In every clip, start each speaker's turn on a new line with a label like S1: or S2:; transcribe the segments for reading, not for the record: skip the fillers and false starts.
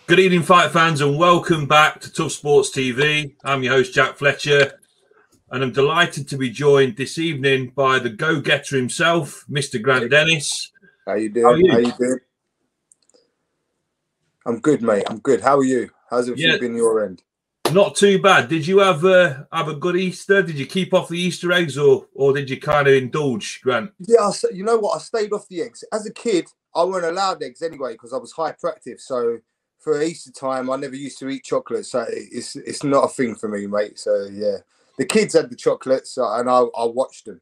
S1: Good evening, fight fans, and welcome back to Tough Sports TV. I'm your host, Jack Fletcher, and I'm delighted to be joined this evening by the go-getter himself, Mr. Grant Dennis.
S2: How you doing?
S1: How are you?
S2: How you doing? I'm good, mate. I'm good. How are you? How's everything been your end?
S1: Not too bad. Did you have a good Easter? Did you keep off the Easter eggs, or did you kind of indulge, Grant?
S2: Yeah, you know what? I stayed off the eggs. As a kid, I weren't allowed eggs anyway because I was hyperactive. So for Easter time, I never used to eat chocolate. So it's not a thing for me, mate. So yeah, the kids had the chocolates, and I watched them.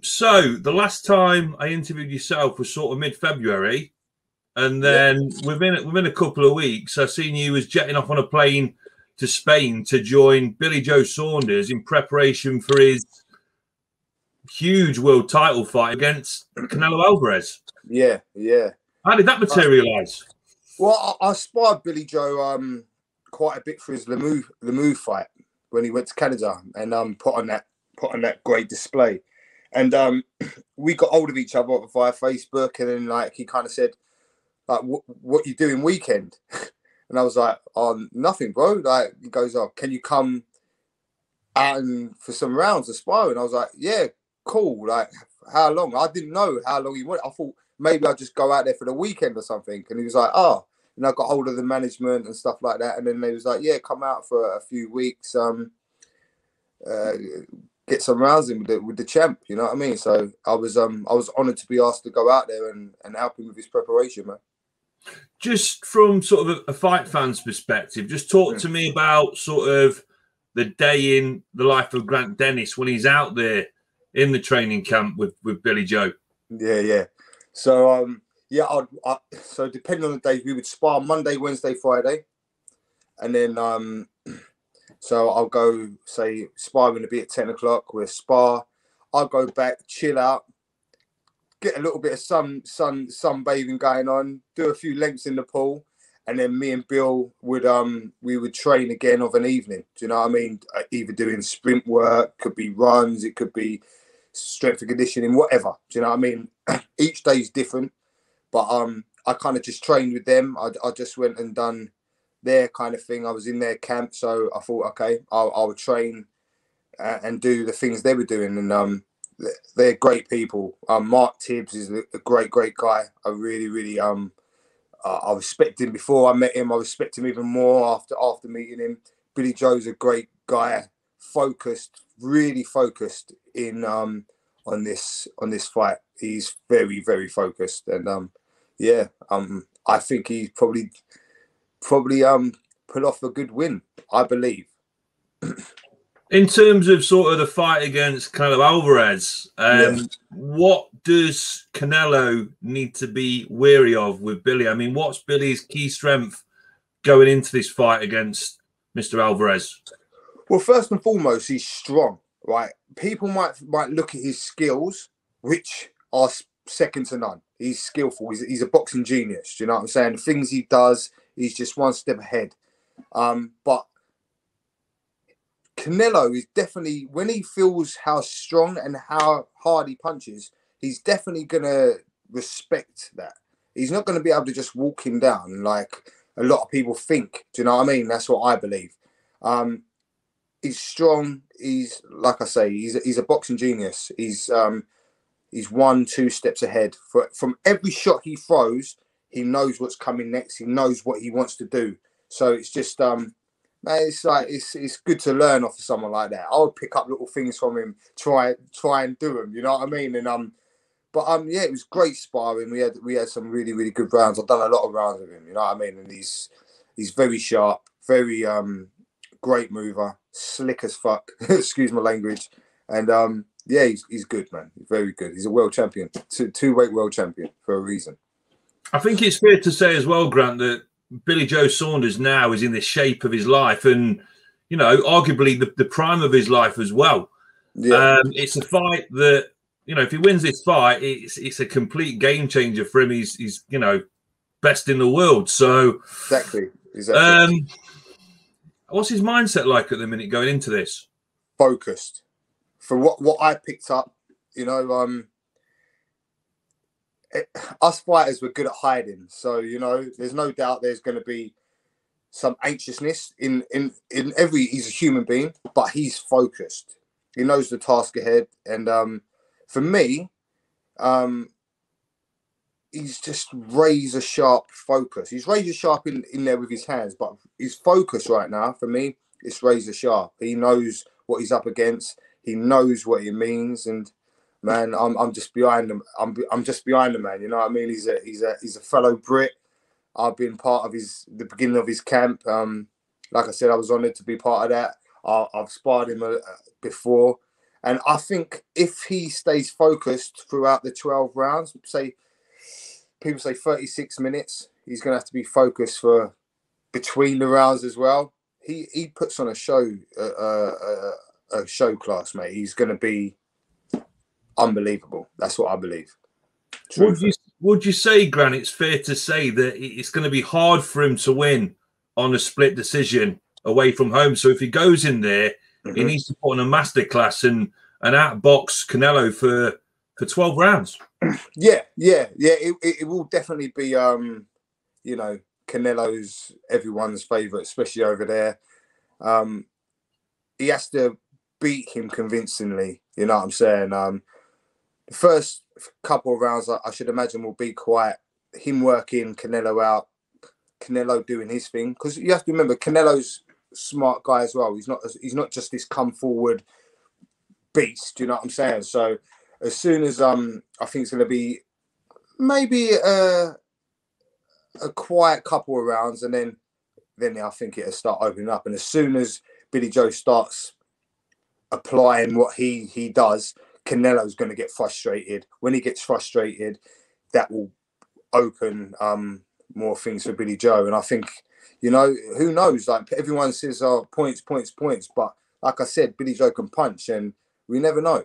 S1: So the last time I interviewed yourself was sort of mid-February. And then within a couple of weeks, I seen you was jetting off on a plane to Spain to join Billy Joe Saunders in preparation for his huge world title fight against Canelo Alvarez.
S2: Yeah.
S1: How did that materialise?
S2: Well, I sparred Billy Joe quite a bit for his Lemieux fight when he went to Canada and put on that great display. And we got hold of each other via Facebook, and then he kind of said, like, what you doing weekend? And I was like, oh, nothing, bro. Like, he goes, oh, can you come out for some rounds of sparring? I was like, yeah, cool. Like, how long? I didn't know how long he wanted. I thought maybe I'd just go out there for the weekend or something. And he was like, oh. And I got hold of the management and stuff like that. And then they was like, yeah, come out for a few weeks, get some rounds in with the champ. You know what I mean? So I was honoured to be asked to go out there and help him with his preparation, man.
S1: Just from sort of a fight fan's perspective, just talk to me about sort of the day in the life of Grant Dennis when he's out there in the training camp with Billy Joe.
S2: Yeah. So so depending on the days, we would spar Monday, Wednesday, Friday, and then so I'll go say sparring to be at 10 o'clock. We'll spar. I'll go back, chill out, get a little bit of sunbathing going on, do a few lengths in the pool, and then me and Bill would we would train again of an evening. Do you know what I mean? Either doing sprint work, could be runs, it could be strength and conditioning, whatever. Do you know what I mean? Each day's different, but I kind of just trained with them. I just went and done their kind of thing. I was in their camp, so I thought, okay, I'll train and do the things they were doing, and they're great people. Mark Tibbs is a great guy. I really I respect him before I met him. I respect him even more after meeting him. Billy Joe's a great guy, really focused in on this fight. He's very focused, and I think he probably pull off a good win, I believe.
S1: In terms of sort of the fight against Canelo Alvarez, what does Canelo need to be wary of with Billy? I mean, what's Billy's key strength going into this fight against Mr. Alvarez?
S2: Well, first and foremost, he's strong, right? People might look at his skills, which are second to none. He's skillful. He's a boxing genius. Do you know what I'm saying? The things he does, he's just one step ahead. But Canelo is definitely, when he feels how strong and how hard he punches, he's definitely going to respect that. He's not going to be able to just walk him down like a lot of people think. Do you know what I mean? That's what I believe. He's strong. He's, like I say, he's a boxing genius. He's 1-2 steps ahead. From every shot he throws, he knows what's coming next. He knows what he wants to do. So it's just... man, it's good to learn off of someone like that. I would pick up little things from him, try and do them. You know what I mean? And yeah, it was great sparring. We had some really good rounds. I've done a lot of rounds with him. You know what I mean? And he's very sharp, very great mover, slick as fuck. Excuse my language. And yeah, he's good, man. He's very good. He's a world champion, two-weight world champion for a reason.
S1: I think it's fair to say as well, Grant, that Billy Joe Saunders now is in the shape of his life, and arguably the prime of his life as well. Yeah. It's a fight that if he wins this fight, it's a complete game changer for him. He's best in the world. So
S2: exactly.
S1: What's his mindset like at the minute going into this?
S2: Focused. For what I picked up, us fighters were good at hiding. So, you know, there's no doubt there's going to be some anxiousness in every. He's a human being, but he's focused. He knows the task ahead, and for me, he's just razor sharp focus. He's razor sharp in there with his hands, but his focus right now for me is razor sharp. He knows what he's up against. He knows what it means, and man, I'm just behind him. I'm just behind the man. You know what I mean? He's a fellow Brit. I've been part of the beginning of his camp. Like I said, I was honoured to be part of that. I've sparred him before, and I think if he stays focused throughout the 12 rounds, people say 36 minutes, he's going to have to be focused for between the rounds as well. He puts on a show class, mate. He's going to be unbelievable. That's what I believe.
S1: Would you say, Grant, it's fair to say that it's going to be hard for him to win on a split decision away from home? So if he goes in there, he needs to put on a masterclass and outbox Canelo for 12 rounds.
S2: Yeah. It will definitely be, you know, Canelo's everyone's favourite, especially over there. He has to beat him convincingly. You know what I'm saying? The first couple of rounds, I should imagine, will be quite him working Canelo out, Canelo doing his thing. Because you have to remember, Canelo's a smart guy as well. He's not just this come forward beast. You know what I'm saying? So as soon as I think it's going to be maybe a quiet couple of rounds, and then I think it'll start opening up. And as soon as Billy Joe starts applying what he does, Canelo's going to get frustrated. When he gets frustrated, that will open more things for Billy Joe. And I think, you know, who knows? Like everyone says, points. But like I said, Billy Joe can punch, and we never know.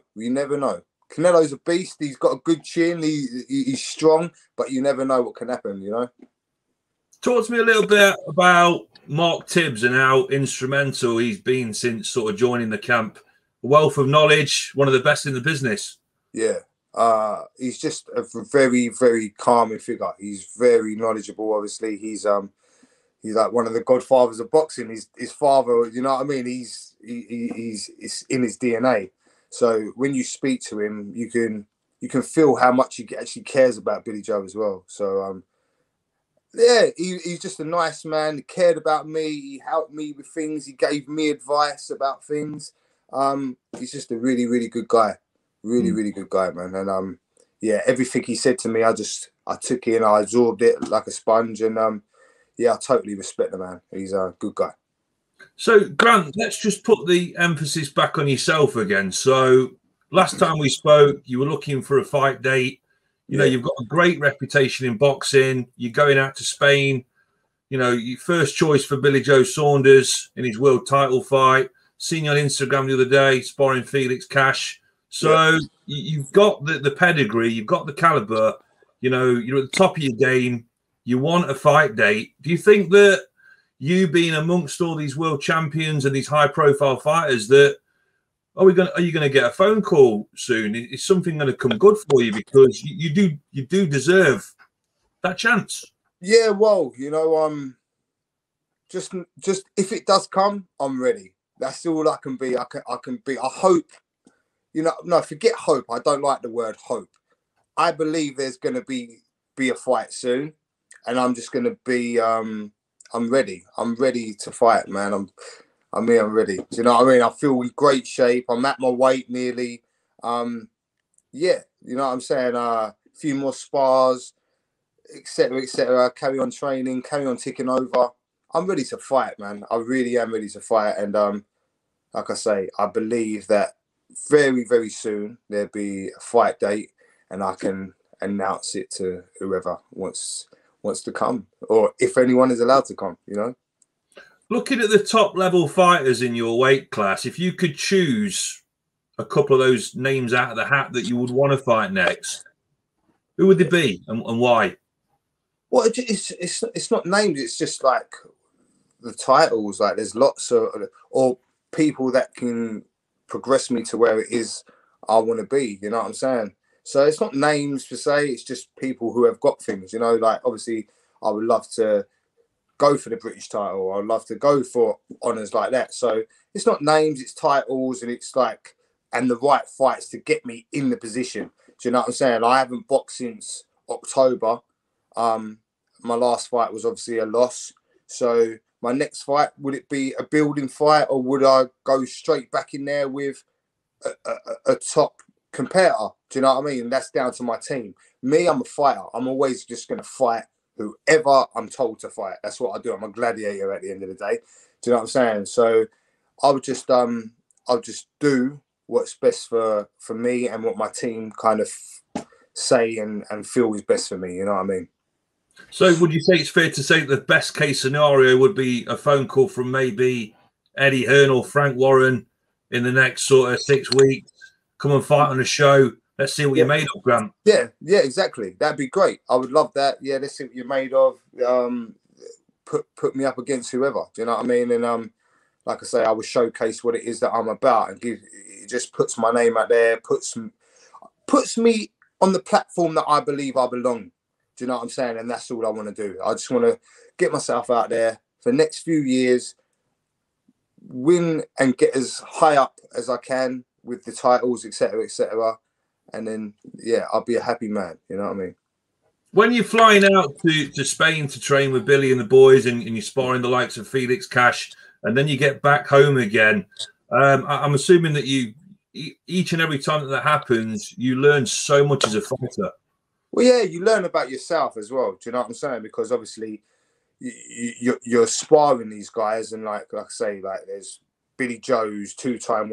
S2: Canelo's a beast. He's got a good chin. He's strong, but you never know what can happen, you know?
S1: Talk to me a little bit about Mark Tibbs and how instrumental he's been since sort of joining the camp. A wealth of knowledge, one of the best in the business.
S2: Yeah. He's just a very, very calming figure. He's very knowledgeable, obviously. He's like one of the godfathers of boxing. His father, you know what I mean? He's in his DNA. So when you speak to him, you can feel how much he actually cares about Billy Joe as well. So yeah, he's just a nice man. He cared about me. He helped me with things. He gave me advice about things. He's just a really, really good guy. Really, really good guy, man. And yeah, everything he said to me, I took it and I absorbed it like a sponge. And yeah, I totally respect the man. He's a good guy.
S1: So, Grant, let's just put the emphasis back on yourself again. So, last time we spoke, you were looking for a fight date. You know, you've got a great reputation in boxing. You're going out to Spain. You know, your first choice for Billy Joe Saunders in his world title fight. Seen you on Instagram the other day, sparring Felix Cash. So, you've got the pedigree. You've got the caliber. You know, you're at the top of your game. You want a fight date. Do you think that you being amongst all these world champions and these high-profile fighters, that are you going to get a phone call soon? Is something going to come good for you, because you do deserve that chance?
S2: Yeah, well, you know, just if it does come, I'm ready. That's all I can be. I can be. I hope, you know. No, forget hope. I don't like the word hope. I believe there's going to be a fight soon, and I'm just going to be. I'm ready. I'm ready to fight, man. I'm ready. Do you know what I mean? I feel in great shape. I'm at my weight nearly. Yeah, you know what I'm saying? A few more spars, etc., etc. Carry on training, carry on ticking over. I'm ready to fight, man. I really am ready to fight. And like I say, I believe that very, very soon there'll be a fight date, and I can announce it to whoever wants to come, or if anyone is allowed to come, you know.
S1: Looking at the top level fighters in your weight class, if you could choose a couple of those names out of the hat that you would want to fight next, who would they be, and why?
S2: Well, it's not named. It's just like the titles. Like there's lots of or people that can progress me to where it is I want to be. You know what I'm saying? So it's not names per se, it's just people who have got things, you know, like obviously I would love to go for the British title. I'd love to go for honours like that. So it's not names, it's titles, and it's like, and the right fights to get me in the position. Do you know what I'm saying? I haven't boxed since October. My last fight was obviously a loss. So my next fight, would it be a building fight, or would I go straight back in there with a top competitor? Do you know what I mean? That's down to my team. Me, I'm a fighter. I'm always just going to fight whoever I'm told to fight. That's what I do. I'm a gladiator at the end of the day. Do you know what I'm saying? So I'll just do what's best for me and what my team kind of say and feel is best for me. You know what I mean?
S1: So would you say it's fair to say that the best case scenario would be a phone call from maybe Eddie Hearn or Frank Warren in the next sort of 6 weeks? Come and fight on the show. Let's see what you're made of, Grant.
S2: Yeah, exactly. That'd be great. I would love that. Yeah, let's see what you're made of. Put me up against whoever. Do you know what I mean? And like I say, I will showcase what it is that I'm about, and it just puts my name out there, puts me on the platform that I believe I belong. Do you know what I'm saying? And that's all I want to do. I just want to get myself out there for the next few years, win and get as high up as I can with the titles, etc., etc. And then, yeah, I'll be a happy man. You know what I mean?
S1: When you're flying out to Spain to train with Billy and the boys, and you're sparring the likes of Felix Cash, and then you get back home again, I'm assuming that each and every time that happens, you learn so much as a fighter.
S2: Well, yeah, you learn about yourself as well. Do you know what I'm saying? Because obviously you're sparring these guys, and like I say, like there's Billy Joe's two-time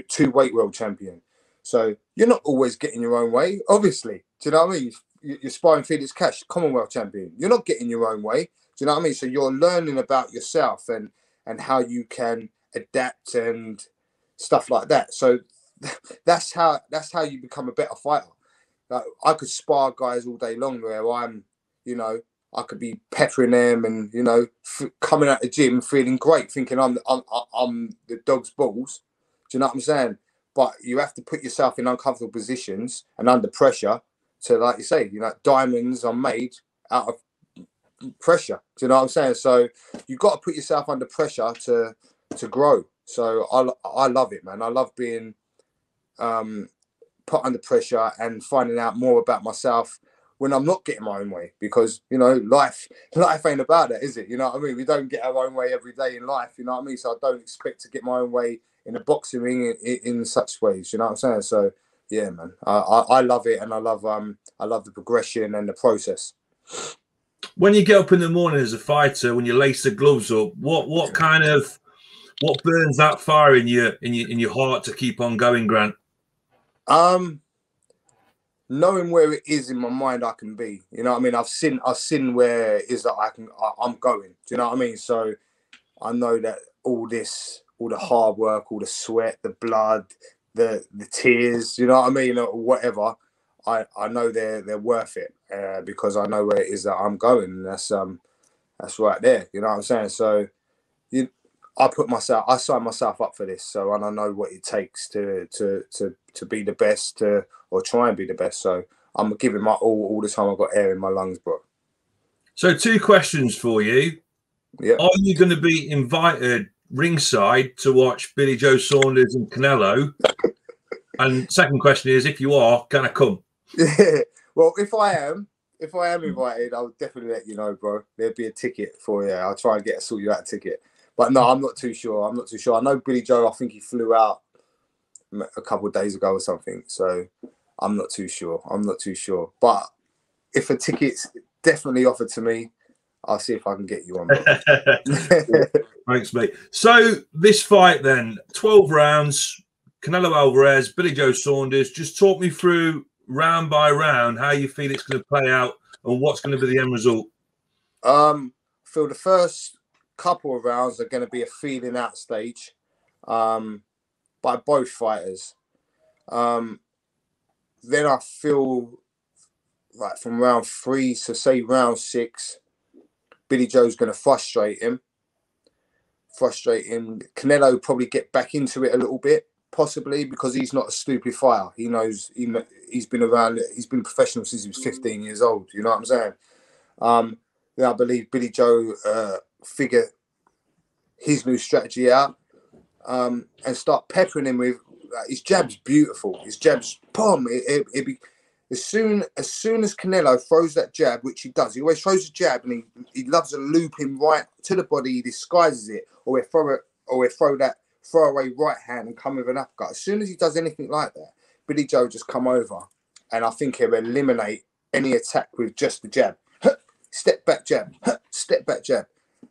S2: two-weight world champion. So you're not always getting your own way, obviously. Do you know what I mean? You're sparring Felix Cash, Commonwealth champion. You're not getting your own way. Do you know what I mean? So you're learning about yourself and how you can adapt and stuff like that. So that's how you become a better fighter. Like I could spar guys all day long where I'm, you know, I could be peppering them and, you know, coming out the gym feeling great, thinking I'm the dog's balls. Do you know what I'm saying? But you have to put yourself in uncomfortable positions and under pressure to, like you say, you know, diamonds are made out of pressure. Do you know what I'm saying? So you've got to put yourself under pressure to grow. So I love it, man. I love being put under pressure and finding out more about myself when I'm not getting my own way, because, you know, life ain't about that, is it? You know what I mean? We don't get our own way every day in life, you know what I mean? So I don't expect to get my own way in a boxing ring in such ways, you know what I'm saying? So yeah, man, I love it, and I love the progression and the process.
S1: When you get up in the morning as a fighter, when you lace the gloves up, what burns that fire in your heart to keep on going, Grant?
S2: Knowing where it is in my mind I can be. You know what I mean? I've seen where it is that I'm going. Do you know what I mean? So I know that all the hard work, all the sweat, the blood, the tears, you know what I mean, or whatever, I know they're worth it, because I know where it is that I'm going. And that's right there. You know what I'm saying? So I sign myself up for this. So, and I know what it takes to be the best, or try and be the best. So I'm giving my all the time I've got air in my lungs, bro.
S1: So 2 questions for you.
S2: Yeah.
S1: Are you going to be invited ringside to watch Billy Joe Saunders and Canelo? And second question is, if you are, can I come?
S2: Yeah. Well, if I am invited, I'll definitely let you know, bro. There'll be a ticket for you. I'll try and sort you out a ticket. But no, I'm not too sure. I know Billy Joe, I think he flew out a couple of days ago or something. So I'm not too sure. But if a ticket's definitely offered to me, I'll see if I can get you on.
S1: Thanks, mate. So this fight then, 12 rounds, Canelo Alvarez, Billy Joe Saunders. Just talk me through round by round how you feel it's going to play out and what's going to be the end result.
S2: I feel the first couple of rounds are going to be a feeling out stage by both fighters. Then I feel like from round 3 to say round 6, Billy Joe's going to frustrate him. Canelo probably get back into it a little bit, possibly, because he's not a stupid fighter. He knows he's been around. He's been professional since he was 15 years old. You know what I'm saying? I believe Billy Joe figure his new strategy out and start peppering him with his jab's beautiful. His jab's boom. As soon as Canelo throws that jab, which he does, he always throws a jab, and he loves to loop him right to the body. He disguises it, or we throw that throwaway right hand and come with an uppercut. As soon as he does anything like that, Billy Joe just come over, and I think he'll eliminate any attack with just the jab. Step back jab, step back jab.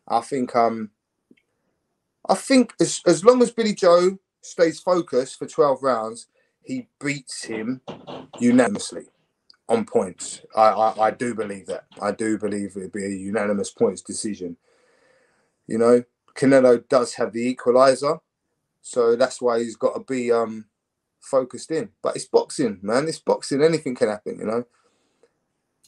S2: I think as long as Billy Joe stays focused for 12 rounds, he beats him unanimously on points. I do believe that. I do believe it'd be a unanimous points decision. You know, Canelo does have the equalizer, so that's why he's got to be focused in. But it's boxing, man. It's boxing. Anything can happen, you know.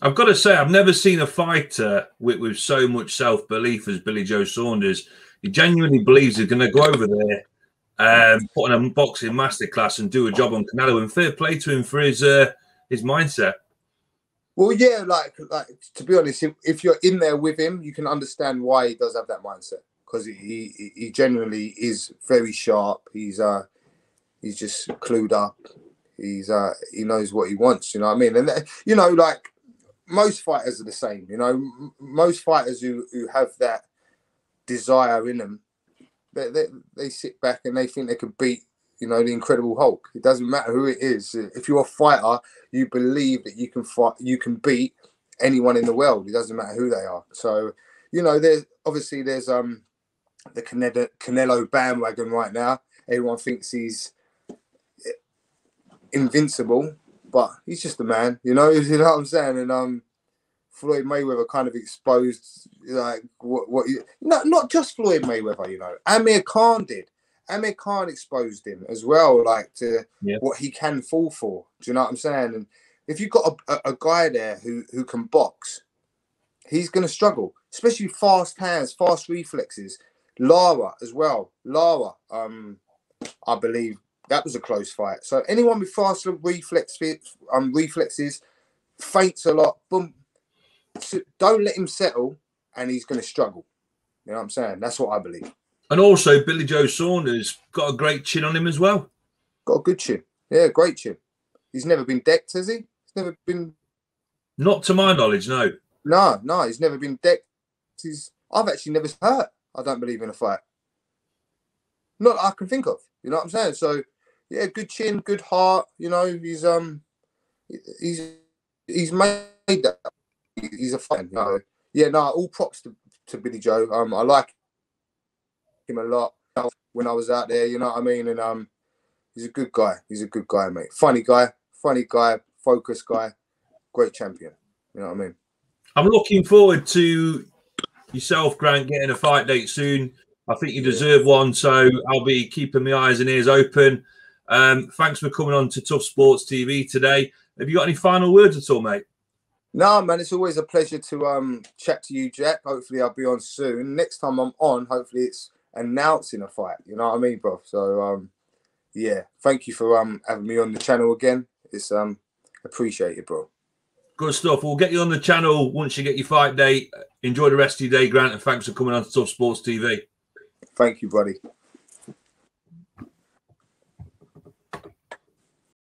S1: I've got to say, I've never seen a fighter with so much self-belief as Billy Joe Saunders. He genuinely believes he's going to go over there, put on a boxing masterclass and do a job on Canelo. And fair play to him for his mindset.
S2: Well, yeah, like to be honest, if you're in there with him, you can understand why he does have that mindset, because he genuinely is very sharp. He's just clued up. He knows what he wants. You know what I mean? And you know, like, most fighters are the same, you know. Most fighters who have that desire in them, they sit back and they think they could beat, you know, the Incredible Hulk. It doesn't matter who it is. If you're a fighter, you believe that you can fight, you can beat anyone in the world. It doesn't matter who they are. So, you know, there's the Canelo bandwagon right now. Everyone thinks he's invincible, but he's just a man, you know what I'm saying? And Floyd Mayweather kind of exposed, like, not just Floyd Mayweather, you know. Amir Khan did. Amir Khan exposed him as well, like, to what he can fall for. Do you know what I'm saying? And if you've got a guy there who can box, he's going to struggle, especially fast hands, fast reflexes. Lara as well. Lara, I believe that was a close fight. So anyone with fast reflexes, feints a lot, boom, don't let him settle, and he's going to struggle. You know what I'm saying? That's what I believe.
S1: And also, Billy Joe Saunders got a great chin on him as well.
S2: Got a good chin. Yeah, great chin. He's never been decked, has he? He's never been...
S1: Not to my knowledge, no.
S2: No, he's never been decked. I've actually never hurt. I don't believe in a fight. Not that I can think of. You know what I'm saying? So, yeah, good chin, good heart. You know, he's made that. He's a fan. You know? Yeah, no, all props to Billy Joe. I like him a lot when I was out there. You know what I mean? And he's a good guy. He's a good guy, mate. Funny guy, focused guy, great champion. You know what I mean? I'm
S1: looking forward to yourself, Grant, getting a fight date soon. I think you deserve one, so I'll be keeping my eyes and ears open. Thanks for coming on to Tough Sports TV today. Have you got any final words at all, mate?
S2: No, man, it's always a pleasure to chat to you, Jack. Hopefully I'll be on soon. Next time I'm on, hopefully it's announcing a fight. You know what I mean, bro? So, yeah, thank you for having me on the channel again. It's appreciated, bro.
S1: Good stuff. We'll get you on the channel once you get your fight date. Enjoy the rest of your day, Grant, and thanks for coming on to Tough Sports TV.
S2: Thank you, buddy.